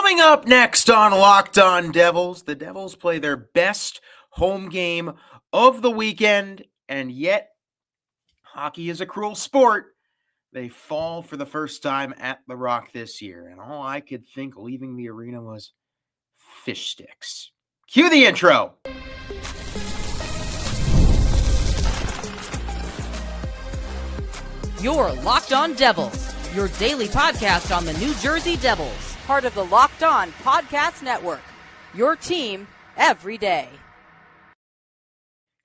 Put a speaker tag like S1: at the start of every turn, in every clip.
S1: Coming up next on Locked On Devils, the Devils play their best home game of the weekend, and yet hockey is a cruel sport. They fall for the first time at the Rock this year, and all I could think leaving the arena was fish sticks. Cue the intro.
S2: You're Locked On Devils, your daily podcast on the New Jersey Devils.
S3: Part of the Locked On Podcast Network, your team every day.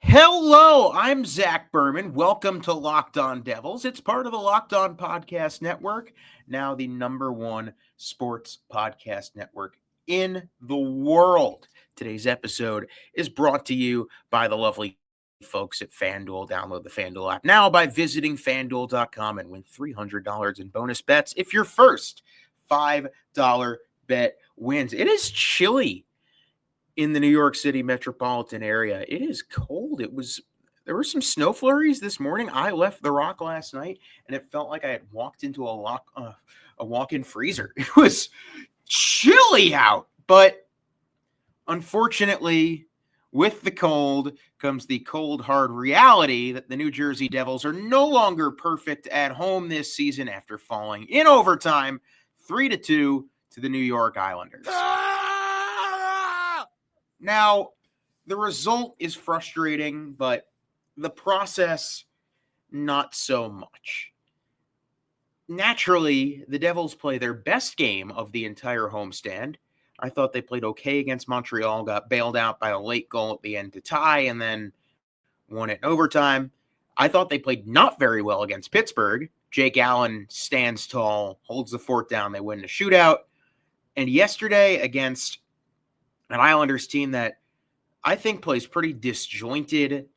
S1: Hello, I'm Zach Berman. Welcome to Locked On Devils. It's part of the Locked On Podcast Network, now the #1 sports podcast network in the world. Today's episode is brought to you by the lovely folks at FanDuel. Download the FanDuel app now by visiting FanDuel.com and win $300 in bonus bets if your first $5 bet wins. It is chilly in the New York City metropolitan area. It is cold. There were some snow flurries this morning. I left the Rock last night and it felt like I had walked into a walk-in freezer. It was chilly out, but unfortunately, with the cold comes the cold, hard reality that the New Jersey Devils are no longer perfect at home this season after falling in overtime 3-2 to the New York Islanders. Now, the result is frustrating, but the process, not so much. Naturally, the Devils play their best game of the entire homestand. I thought they played okay against Montreal, got bailed out by a late goal at the end to tie, and then won it in overtime. I thought they played not very well against Pittsburgh. Jake Allen stands tall, holds the fort down, they win the shootout. And yesterday against an Islanders team that I think plays pretty disjointed,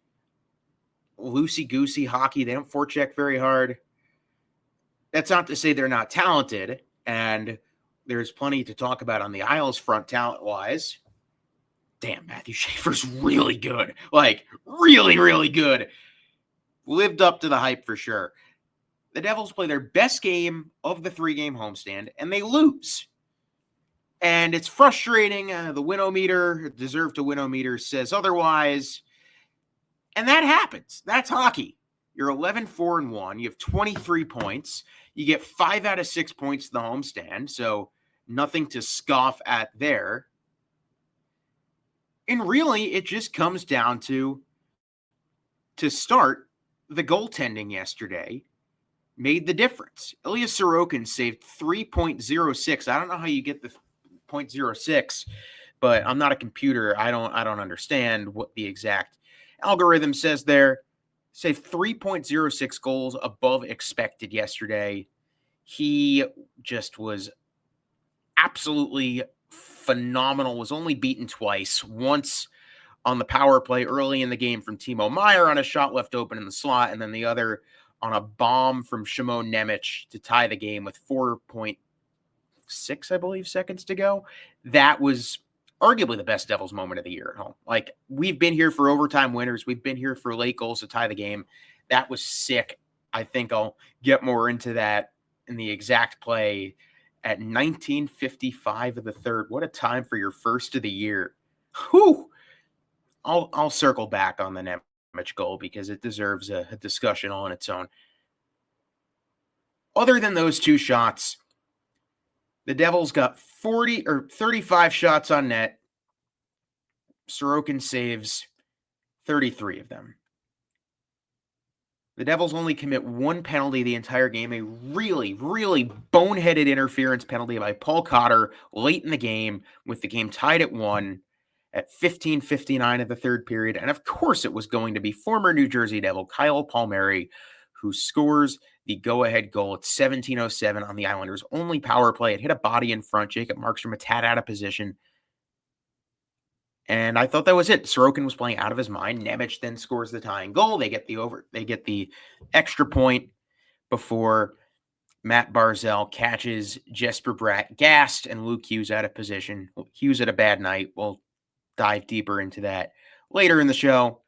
S1: loosey-goosey hockey. They don't forecheck very hard. That's not to say they're not talented, and there's plenty to talk about on the Isles front talent-wise. Damn, Matthew Schaefer's really good. Like, really, really good. Lived up to the hype for sure. The Devils play their best game of the 3-game homestand, and they lose. And it's frustrating. The win-o-meter, deserve to win-o-meter, says otherwise. And that happens. That's hockey. You're 11-4-1. You have 23 points. You get 5 out of 6 points in the homestand, so nothing to scoff at there. And really, it just comes down to start, the goaltending yesterday made the difference. Ilya Sorokin saved 3.06. I don't know how you get the 0.06, but I'm not a computer. I don't understand what the exact algorithm says there. Saved 3.06 goals above expected yesterday. He just was absolutely phenomenal. Was only beaten twice. Once on the power play early in the game from Timo Meier on a shot left open in the slot, and then the other on a bomb from Shimon Nemec to tie the game with 4.6, I believe, seconds to go. That was arguably the best Devils moment of the year at home. Like, we've been here for overtime winners. We've been here for late goals to tie the game. That was sick. I think I'll get more into that in the exact play at 19:55 of the third. What a time for your first of the year. Whew. I'll circle back on the Nemec goal because it deserves a discussion all on its own. Other than those two shots, the Devils got 35 shots on net. Sorokin saves 33 of them. The Devils only commit one penalty the entire game, a really, really boneheaded interference penalty by Paul Cotter late in the game, with the game tied at 1 at 15:59 of the third period. And of course it was going to be former New Jersey Devil Kyle Palmieri who scores the go-ahead goal at 17:07 on the Islanders' only power play. It hit a body in front. Jacob Markstrom a tad out of position. And I thought that was it. Sorokin was playing out of his mind. Nemec then scores the tying goal. They get the extra point before Matt Barzal catches Jesper Bratt gassed and Luke Hughes out of position. Hughes had a bad night. We'll dive deeper into that later in the show.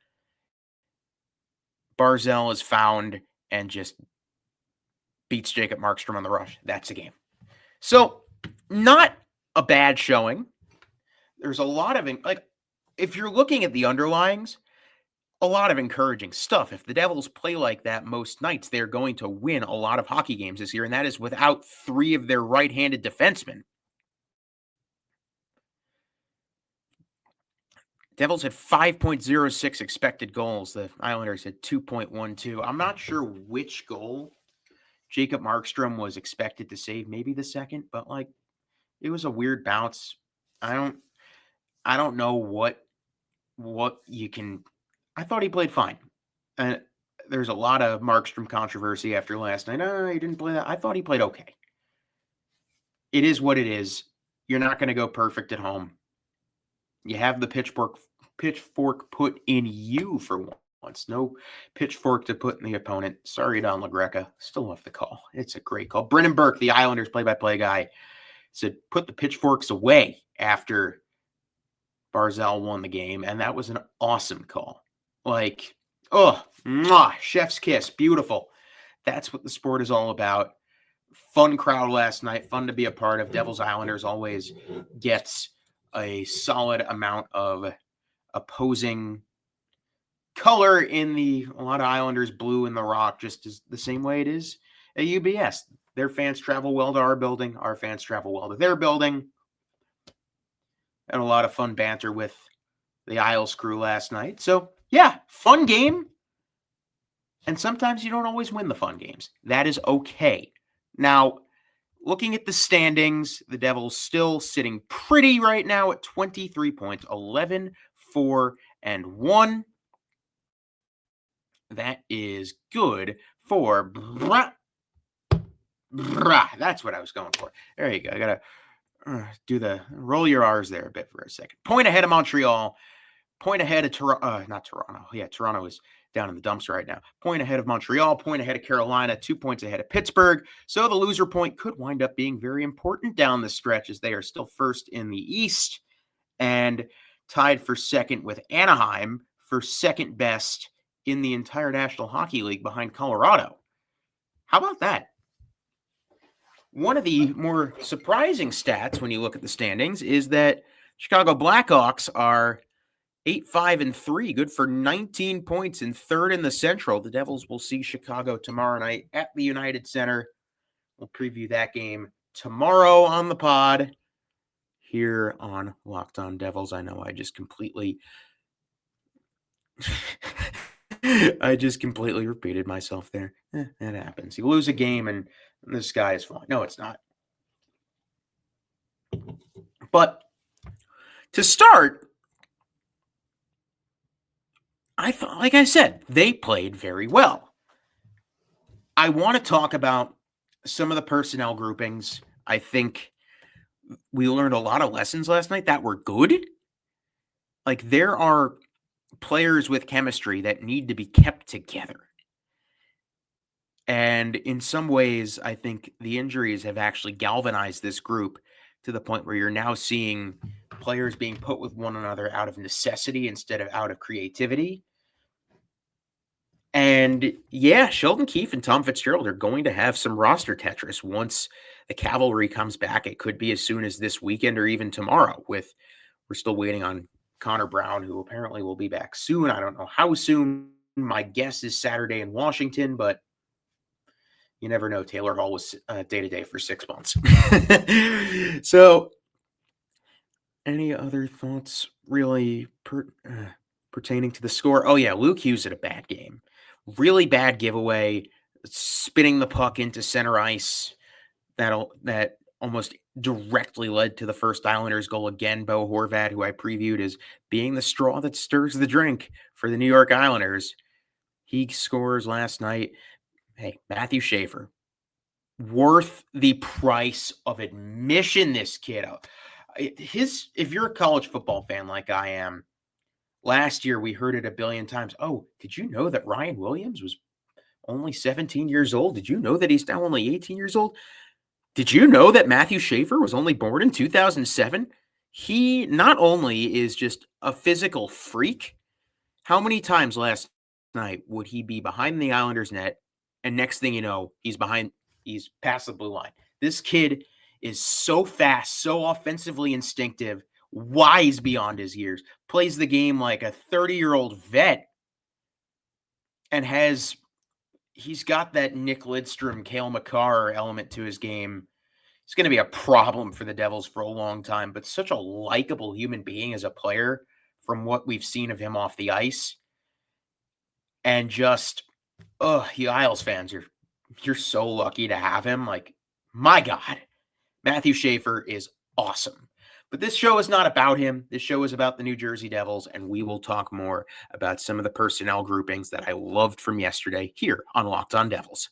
S1: Barzal is found and just beats Jacob Markstrom on the rush. That's the game. So, not a bad showing. There's a lot of, if you're looking at the underlyings, a lot of encouraging stuff. If the Devils play like that most nights, they're going to win a lot of hockey games this year, and that is without 3 of their right-handed defensemen. Devils had 5.06 expected goals. The Islanders had 2.12. I'm not sure which goal Jacob Markstrom was expected to save, maybe the second, but it was a weird bounce. I don't know what you can. I thought he played fine. And there's a lot of Markstrom controversy after last night. He didn't play that. I thought he played okay. It is what it is. You're not going to go perfect at home. You have the pitchfork put in you for once. No pitchfork to put in the opponent. Sorry, Don LaGreca. Still love the call. It's a great call. Brennan Burke, the Islanders play-by-play guy, said put the pitchforks away after Barzal won the game, and that was an awesome call. Chef's kiss. Beautiful. That's what the sport is all about. Fun crowd last night. Fun to be a part of. Devils Islanders always gets a solid amount of opposing color in a lot of Islanders blue in the Rock, just as the same way it is at UBS. Their fans travel well to our building. Our fans travel well to their building. And a lot of fun banter with the Isles crew last night. So, yeah, fun game. And sometimes you don't always win the fun games. That is okay. Now, looking at the standings, the Devils still sitting pretty right now at 23 points, 11, 4, and 1. That is good for that's what I was going for. There you go. I got to roll your R's there a bit for a second. Point ahead of Montreal. Point ahead of Toronto. Not Toronto. Yeah, Toronto is down in the dumps right now. Point ahead of Montreal. Point ahead of Carolina. 2 points ahead of Pittsburgh. So the loser point could wind up being very important down the stretch, as they are still first in the East and tied for second with Anaheim for second best in the entire National Hockey League behind Colorado. How about that? One of the more surprising stats when you look at the standings is that Chicago Blackhawks are 8-5-3, good for 19 points and third in the Central. The Devils will see Chicago tomorrow night at the United Center. We'll preview that game tomorrow on the pod here on Locked On Devils. I know I just completely repeated myself there. That happens. You lose a game and the sky is falling. No, it's not. But to start, I thought, like I said, they played very well. I want to talk about some of the personnel groupings. I think we learned a lot of lessons last night that were good. There are players with chemistry that need to be kept together. And in some ways, I think the injuries have actually galvanized this group to the point where you're now seeing players being put with one another out of necessity instead of out of creativity. And yeah, Sheldon Keefe and Tom Fitzgerald are going to have some roster Tetris once the cavalry comes back. It could be as soon as this weekend or even tomorrow. We're still waiting on Connor Brown, who apparently will be back soon. I don't know how soon. My guess is Saturday in Washington, but you never know. Taylor Hall was day-to-day for 6 months. So any other thoughts really pertaining to the score? Oh, yeah, Luke Hughes had a bad game. Really bad giveaway, spinning the puck into center ice. That almost directly led to the first Islanders goal again. Bo Horvat, who I previewed as being the straw that stirs the drink for the New York Islanders. He scores last night. Hey, Matthew Schaefer, worth the price of admission, this kid. If you're a college football fan like I am, last year we heard it a billion times. Oh, did you know that Ryan Williams was only 17 years old? Did you know that he's now only 18 years old? Did you know that Matthew Schaefer was only born in 2007? He not only is just a physical freak, how many times last night would he be behind the Islanders net, and next thing you know, he's past the blue line? This kid is so fast, so offensively instinctive, wise beyond his years, plays the game like a 30-year-old vet, and he's got that Nick Lidstrom, Cale Makar element to his game. It's going to be a problem for the Devils for a long time, but such a likable human being as a player from what we've seen of him off the ice. And just, you Isles fans, you're so lucky to have him. Like, my God, Matthew Schaefer is awesome. But this show is not about him. This show is about the New Jersey Devils, and we will talk more about some of the personnel groupings that I loved from yesterday here on Locked On Devils.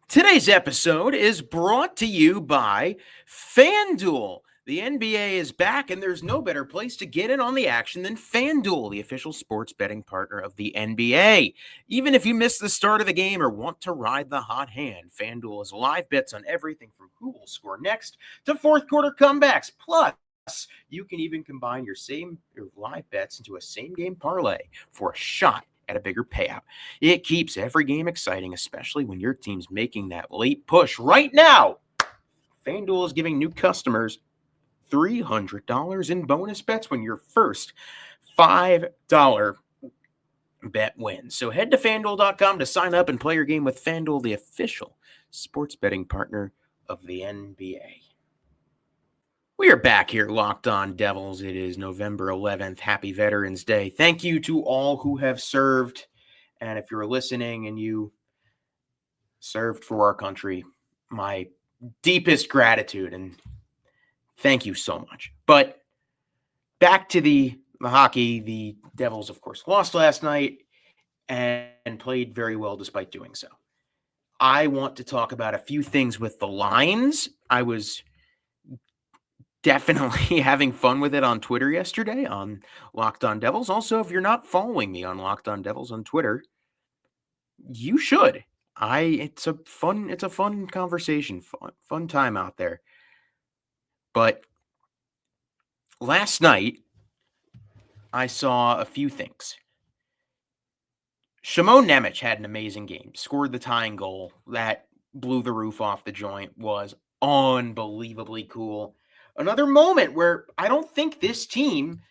S1: Today's episode is brought to you by FanDuel. The NBA is back, and there's no better place to get in on the action than FanDuel, the official sports betting partner of the NBA. Even if you missed the start of the game or want to ride the hot hand, FanDuel has live bets on everything from who will score next to fourth quarter comebacks. Plus, you can even combine your live bets into a same-game parlay for a shot at a bigger payout. It keeps every game exciting, especially when your team's making that late push. Right now, FanDuel is giving new customers $300 in bonus bets when your first $5 bet wins. So head to FanDuel.com to sign up and play your game with FanDuel, the official sports betting partner of the NBA. We are back here, Locked On Devils. It is November 11th. Happy Veterans Day. Thank you to all who have served. And if you're listening and you served for our country, my deepest gratitude and thank you so much. But back to the hockey. The Devils, of course, lost last night and played very well despite doing so. I want to talk about a few things with the lines. I was definitely having fun with it on Twitter yesterday on Locked On Devils. Also, if you're not following me on Locked On Devils on Twitter, you should. It's a fun conversation, fun time out there. But last night, I saw a few things. Shimon Nemec had an amazing game, scored the tying goal that blew the roof off the joint, was unbelievably cool. Another moment where I don't think this team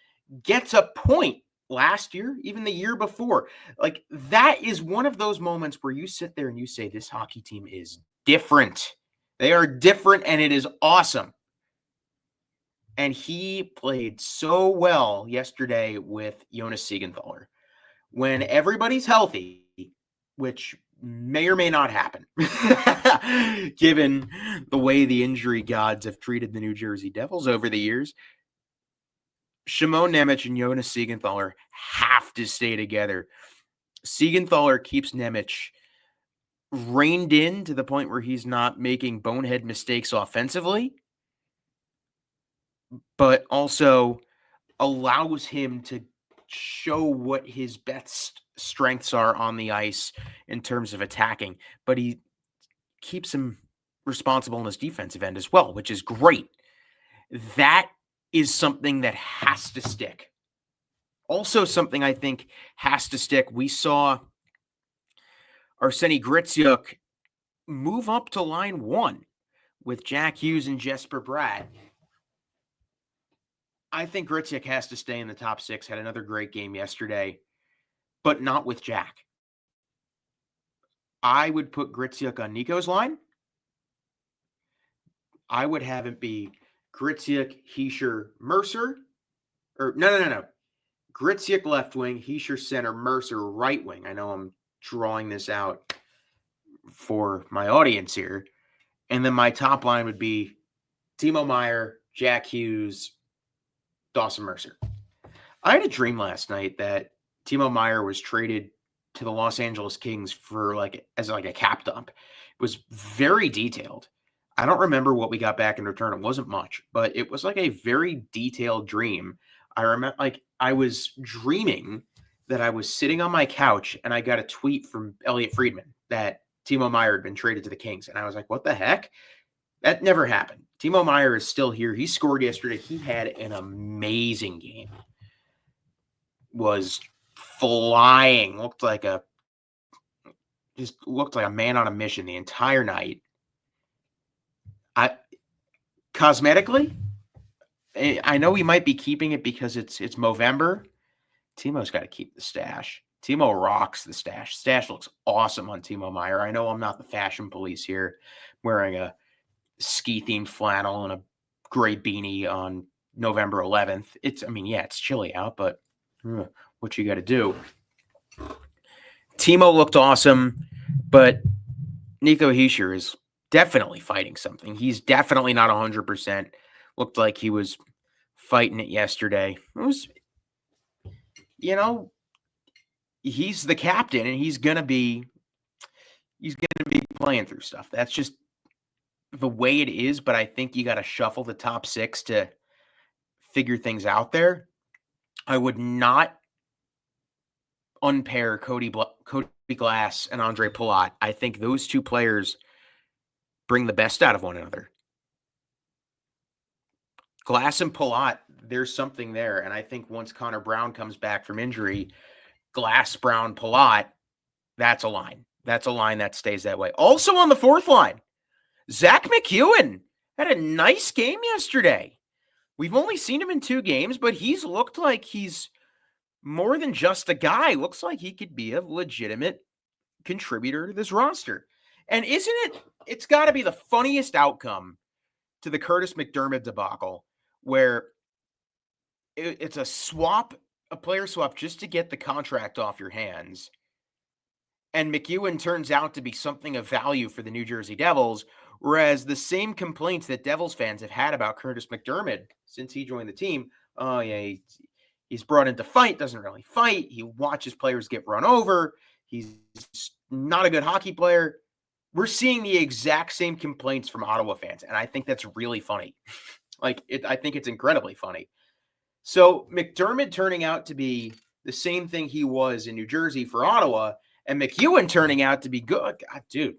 S1: gets a point last year, even the year before. Like, that is one of those moments where you sit there and you say, this hockey team is different. They are different, and it is awesome. And he played so well yesterday with Jonas Siegenthaler. When everybody's healthy, which may or may not happen, given the way the injury gods have treated the New Jersey Devils over the years, Shimon Nemec and Jonas Siegenthaler have to stay together. Siegenthaler keeps Nemec reined in to the point where he's not making bonehead mistakes offensively, but also allows him to show what his best strengths are on the ice in terms of attacking, but he keeps him responsible in his defensive end as well, which is great. That is something that has to stick. Also, something I think has to stick. We saw Arseny Gritsyuk move up to line one with Jack Hughes and Jesper Bratt. I think Gritsyuk has to stay in the top six. Had another great game yesterday, but not with Jack. I would put Gritsyuk on Nico's line. I would have it be Gritsyuk, Hischier, Mercer. Or no. Gritsyuk left wing, Hischier center, Mercer right wing. I know I'm drawing this out for my audience here. And then my top line would be Timo Meier, Jack Hughes, Dawson Mercer. I had a dream last night that Timo Meier was traded to the Los Angeles Kings as a cap dump. It was very detailed. I don't remember what we got back in return. It wasn't much, but it was like a very detailed dream. I remember, I was dreaming that I was sitting on my couch and I got a tweet from Elliot Friedman that Timo Meier had been traded to the Kings. And I was like, what the heck? That never happened. Timo Meier is still here. He scored yesterday. He had an amazing game. Was flying. Looked like a man on a mission the entire night. cosmetically, I know he might be keeping it because it's Movember. Timo's got to keep the stash. Timo rocks the stash. Stash looks awesome on Timo Meyer. I know I'm not the fashion police here, wearing a ski-themed flannel and a gray beanie on November 11th. It's chilly out, but what you got to do. Timo looked awesome, but Nico Hischier is definitely fighting something. He's definitely not 100%. Looked like he was fighting it yesterday. It was, he's the captain, and he's gonna be playing through stuff. That's just the way it is. But I think you got to shuffle the top 6 to figure things out there. I would not unpair Cody Glass and Andre Palat. I think those two players bring the best out of one another. Glass and Palat, there's something there. And I think once Connor Brown comes back from injury, Glass, Brown, Palat, that's a line. That's a line that stays that way. Also on the fourth line, Zach McEwen had a nice game yesterday. We've only seen him in 2 games, but he's looked like he's more than just a guy. Looks like he could be a legitimate contributor to this roster. And it's got to be the funniest outcome to the Curtis McDermott debacle, where it's a player swap just to get the contract off your hands. And McEwen turns out to be something of value for the New Jersey Devils, whereas the same complaints that Devils fans have had about Curtis McDermott since he joined the team, he's brought in to fight, doesn't really fight. He watches players get run over. He's not a good hockey player. We're seeing the exact same complaints from Ottawa fans, and I think that's really funny. I think it's incredibly funny. So McDermott turning out to be the same thing he was in New Jersey for Ottawa, and McEwen turning out to be good. God, dude,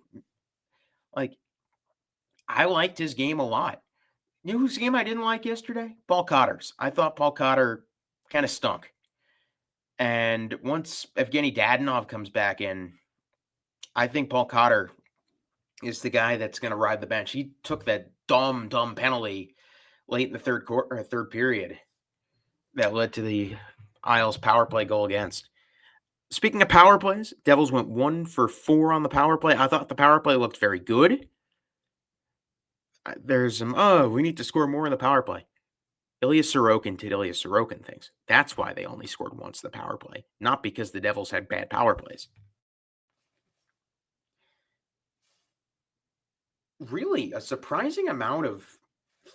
S1: I liked his game a lot. You know whose game I didn't like yesterday? Paul Cotter's. I thought Paul Cotter kind of stunk. And once Evgeny Dadonov comes back in, I think Paul Cotter is the guy that's going to ride the bench. He took that dumb penalty late in the third period that led to the Isles power play goal against. Speaking of power plays, Devils went 1 for 4 on the power play. I thought the power play looked very good. There's some, we need to score more in the power play. Ilya Sorokin did Ilya Sorokin things. That's why they only scored once the power play, not because the Devils had bad power plays. Really, a surprising amount of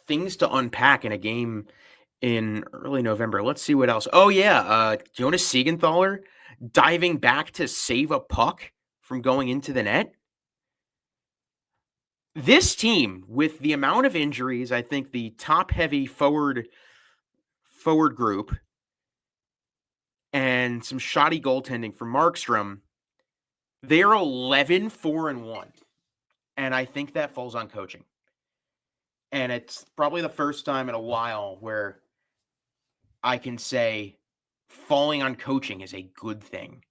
S1: things to unpack in a game in early November. Let's see what else. Oh, yeah. Jonas Siegenthaler diving back to save a puck from going into the net. This team, with the amount of injuries, I think the top-heavy forward group and some shoddy goaltending from Markstrom, they're 11-4-1. And I think that falls on coaching. And it's probably the first time in a while where I can say falling on coaching is a good thing.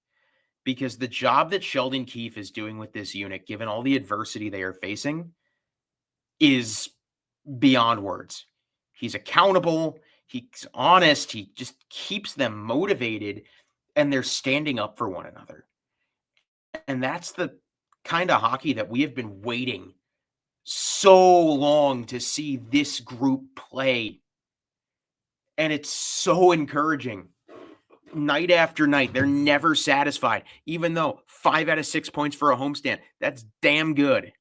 S1: Because the job that Sheldon Keefe is doing with this unit, given all the adversity they are facing, is beyond words. He's accountable. He's honest. He just keeps them motivated, and they're standing up for one another. And that's the kind of hockey that we have been waiting so long to see this group play. And it's so encouraging. Night after night, they're never satisfied. Even though 5 out of 6 points for a homestand, that's damn good.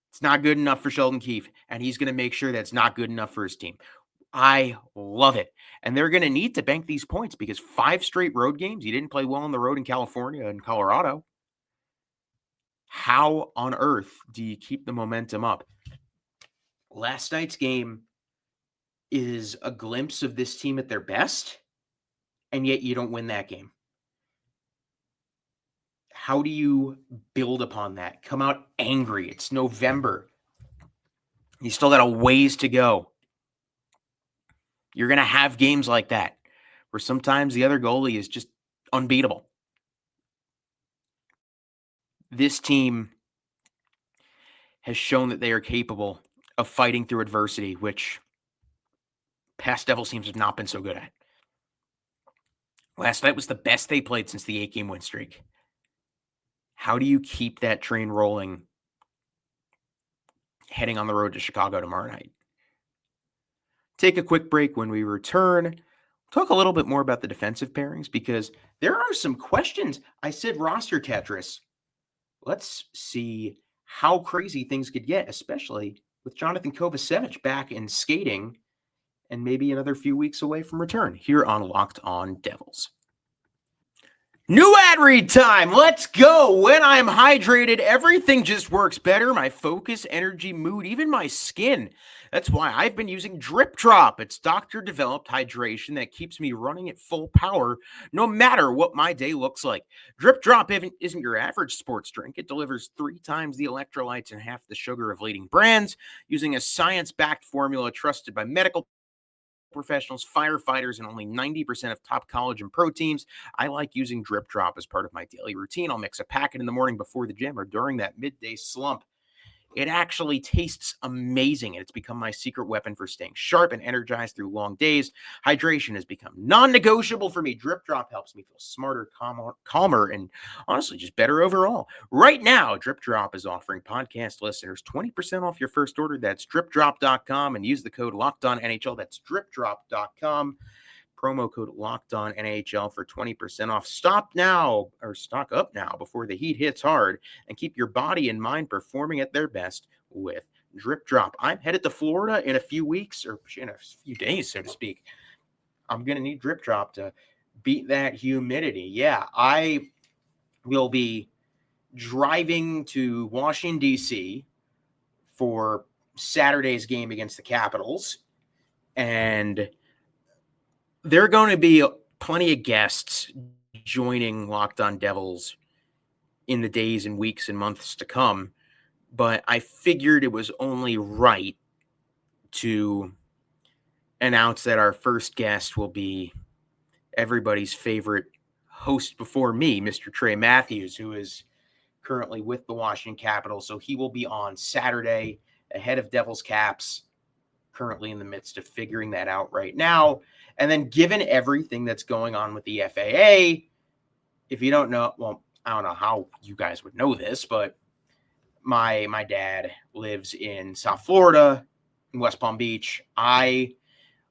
S1: It's not good enough for Sheldon Keefe, and he's going to make sure that's not good enough for his team. I love it. And they're going to need to bank these points because 5 straight road games, you didn't play well on the road in California and Colorado. How on earth do you keep the momentum up? Last night's game is a glimpse of this team at their best, and yet you don't win that game. How do you build upon that? Come out angry. It's November. You still got a ways to go. You're going to have games like that where sometimes the other goalie is just unbeatable. This team has shown that they are capable of fighting through adversity, which past Devils teams have not been so good at. Last night was the best they played since the 8-game win streak. How do you keep that train rolling heading on the road to Chicago tomorrow night? Take a quick break. When we return, talk a little bit more about the defensive pairings because there are some questions. I said roster Tetris. Let's see how crazy things could get, especially with Jonathan Kovacevic back in skating and maybe another few weeks away from return here on Locked On Devils. New ad read time. Let's go. When I'm hydrated, everything just works better. My focus, energy, mood, even my skin. That's why I've been using Drip Drop. It's doctor-developed hydration that keeps me running at full power no matter what my day looks like. Drip Drop isn't your average sports drink. It delivers 3 times the electrolytes and half the sugar of leading brands using a science-backed formula trusted by medical professionals, firefighters, and only 90% of top collagen proteins. I like using Drip Drop as part of my daily routine. I'll mix a packet in the morning before the gym or during that midday slump. It actually tastes amazing, and it's become my secret weapon for staying sharp and energized through long days. Hydration has become non-negotiable for me. Drip Drop helps me feel smarter, calmer, and honestly, just better overall. Right now, Drip Drop is offering podcast listeners 20% off your first order. That's dripdrop.com, and use the code LOCKEDONNHL. That's dripdrop.com. Promo code LOCKEDONNHL for 20% off. Stock up now before the heat hits hard and keep your body and mind performing at their best with Drip Drop. I'm headed to Florida in a few weeks, or in a few days, so to speak. I'm going to need Drip Drop to beat that humidity. Yeah, I will be driving to Washington, D.C. for Saturday's game against the Capitals, and there are going to be plenty of guests joining Locked On Devils in the days and weeks and months to come, but I figured it was only right to announce that our first guest will be everybody's favorite host before me, Mr. Trey Matthews, who is currently with the Washington Capitals. So he will be on Saturday ahead of Devils Caps, currently in the midst of figuring that out right now. And then given everything that's going on with the FAA, if you don't know, well, I don't know how you guys would know this, but my dad lives in South Florida, in West Palm Beach. I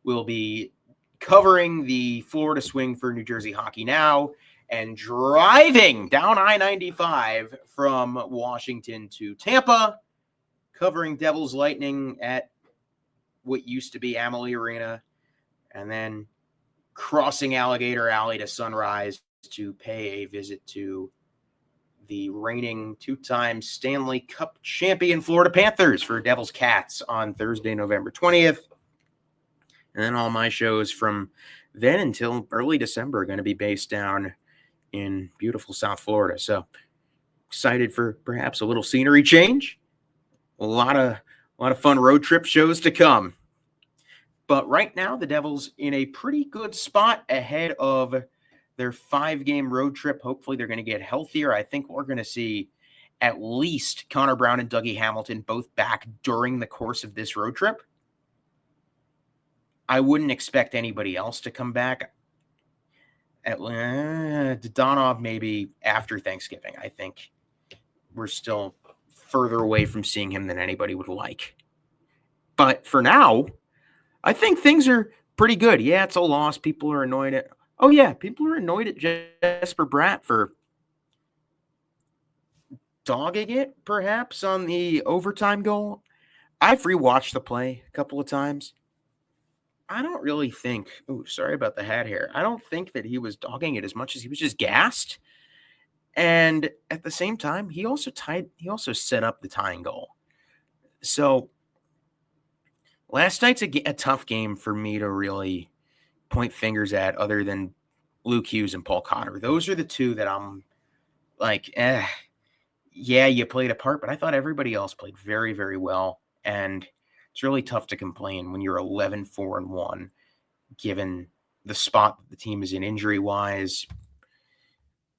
S1: will be covering the Florida swing for New Jersey Hockey Now and driving down I-95 from Washington to Tampa, covering Devils Lightning at what used to be Amalie Arena, and then crossing Alligator Alley to Sunrise to pay a visit to the reigning 2-time Stanley Cup champion Florida Panthers for Devils Cats on Thursday, November 20th. And then all my shows from then until early December are going to be based down in beautiful South Florida. So excited for perhaps a little scenery change. A lot of fun road trip shows to come. But right now, the Devils in a pretty good spot ahead of their 5-game road trip. Hopefully, they're going to get healthier. I think we're going to see at least Connor Brown and Dougie Hamilton both back during the course of this road trip. I wouldn't expect anybody else to come back. Dodonov maybe after Thanksgiving. I think we're still further away from seeing him than anybody would like. But for now, I think things are pretty good. Yeah, it's a loss. People are annoyed at people are annoyed at Jesper Bratt for dogging it, perhaps, on the overtime goal. I've rewatched the play a couple of times. I don't really think, sorry about the hat here. I don't think that he was dogging it as much as he was just gassed. And at the same time, he also set up the tying goal. So last night's a tough game for me to really point fingers at other than Luke Hughes and Paul Cotter. Those are the two that I'm like, yeah, you played a part, but I thought everybody else played very, very well. And it's really tough to complain when you're 11-4-1, given the spot that the team is in injury-wise.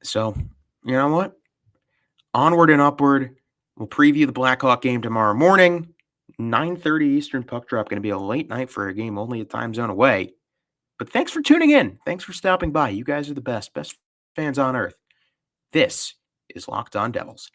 S1: So, you know what? Onward and upward. We'll preview the Blackhawk game tomorrow morning. 9:30 Eastern puck drop. Going to be a late night for a game only a time zone away. But thanks for tuning in. Thanks for stopping by. You guys are the best fans on earth. This is Locked On Devils.